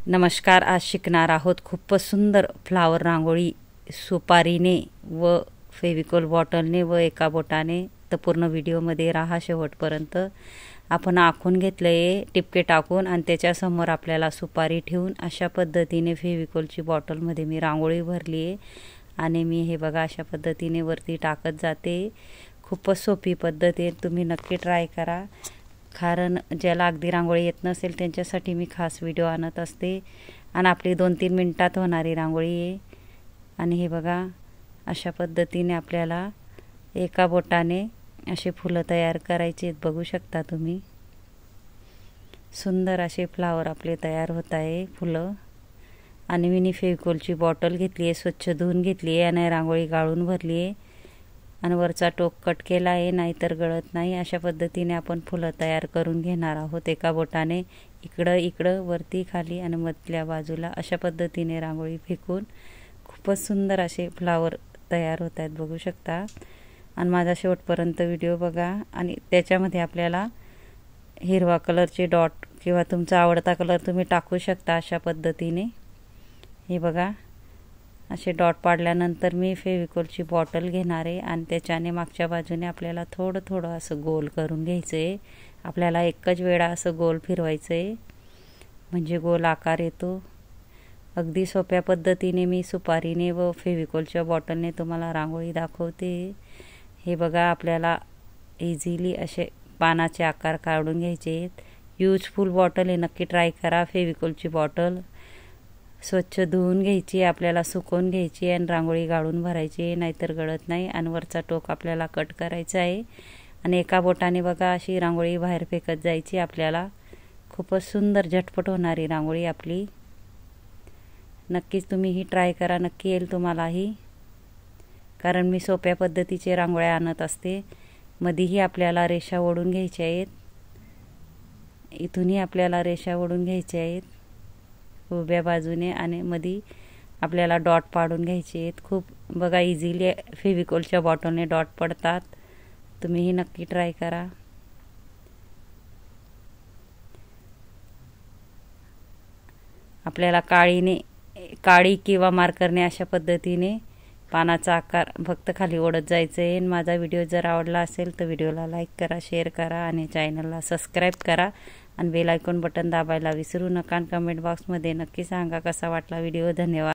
नमस्कार, आज शिकणार आहोत खूपच सुंदर फ्लावर रांगोळी सुपारीने व फेविकॉल बॉटलने व एका बोटाने। तर पूर्ण व्हिडिओमध्ये राहा शेवटपर्यंत। आपण आखून घेतलंय टिपके टाकून आणि त्याच्या समोर आपल्याला सुपारी ठेवून अशा पद्धतीने फेविकॉलची बॉटलमध्ये मी रांगोळी भरली आहे आणि मी हे बघा अशा पद्धतीने वरती टाकत जाते। खूपच सोपी पद्धत आहे, तुम्ही नक्की ट्राय करा। कारण ज्याला अगदी रांगोळी येत नसेल त्यांच्यासाठी मी खास व्हिडिओ आणत असते आणि आपली 2-3 मिनिटात होणारी रांगोळी आहे। आणि हे बघा अशा पद्धतीने आपल्याला एका बोटाने असे फुलं तयार करायचे आहेत, बघू शकता तुम्ही। सुंदर असे फ्लावर आपले तयार होत आहे फुलं। आणि मी फेविकॉलची बॉटल घेतली आहे, स्वच्छ धुवून घेतली आहे आणि रांगोळी गाळून भरली आहे आणि वरचा टोक कट केला आहे, नाहीतर गळत नाही। अशा पद्धतीने आपण फुलं तयार करून घेणार आहोत एका बोटाने, इकडं इकडं वरती खाली आणि मधल्या बाजूला अशा पद्धतीने रांगोळी फेकून खूपच सुंदर असे फ्लावर तयार होत आहेत, बघू शकता। आणि माझा शेवटपर्यंत व्हिडिओ बघा आणि त्याच्यामध्ये आपल्याला हिरवा कलरचे डॉट किंवा तुमचा आवडता कलर तुम्ही टाकू शकता अशा पद्धतीने। हे बघा असे डॉट पाडल्यानंतर मी फेविकॉलची बॉटल घेणार आहे आणि त्याच्याने मागच्या बाजूने आपल्याला थोडं थोडं असं गोल करून घ्यायचं आहे। आपल्याला एकच वेळा असं गोल फिरवायचं आहे म्हणजे गोल आकार येतो। अगदी सोप्या पद्धतीने मी सुपारीने व फेविकॉलच्या बॉटलने तुम्हाला रांगोळी दाखवते। हे बघा आपल्याला इझिली असे पानाचे आकार काढून घ्यायचे आहेत। यूजफुल बॉटल आहे, नक्की ट्राय करा। फेविकॉलची बॉटल स्वच्छ धुवून घ्यायची, आपल्याला सुकवून घ्यायची आणि रांगोळी गाळून भरायची, नाहीतर गळत नाही। आणि वरचा टोक आपल्याला कट करायचा आहे आणि एका बोटाने बघा अशी रांगोळी बाहेर फेकत जायची आपल्याला। खूपच सुंदर झटपट होणारी रांगोळी आपली। नक्कीच तुम्ही ही ट्राय करा, नक्की येईल तुम्हालाही। कारण मी सोप्या पद्धतीचे रांगोळ्या आणत असते। मधीही आपल्याला रेषा ओढून घ्यायच्या आहेत, इथूनही आपल्याला रेषा ओढून घ्यायच्या आहेत उभ्या बाजूने आणि मध्ये आपल्याला डॉट पाडून घ्यायचे आहेत। खूप बघा इझिली फेविकॉलच्या बॉटलने डॉट पडतात, तुम्हीही नक्की ट्राय करा। आपल्याला काळी किंवा मार्करने अशा पद्धतीने पानाचा आकार फक्त खाली ओढत जायचं आहे। माझा व्हिडिओ जर आवडला असेल तर व्हिडिओला लाईक करा, शेअर करा आणि चॅनलला सबस्क्राईब करा आणि बेल आयकॉन बटन दाबायला विसरू नका। कमेंट बॉक्समध्ये नक्की सांगा कसा वाटला व्हिडिओ। धन्यवाद।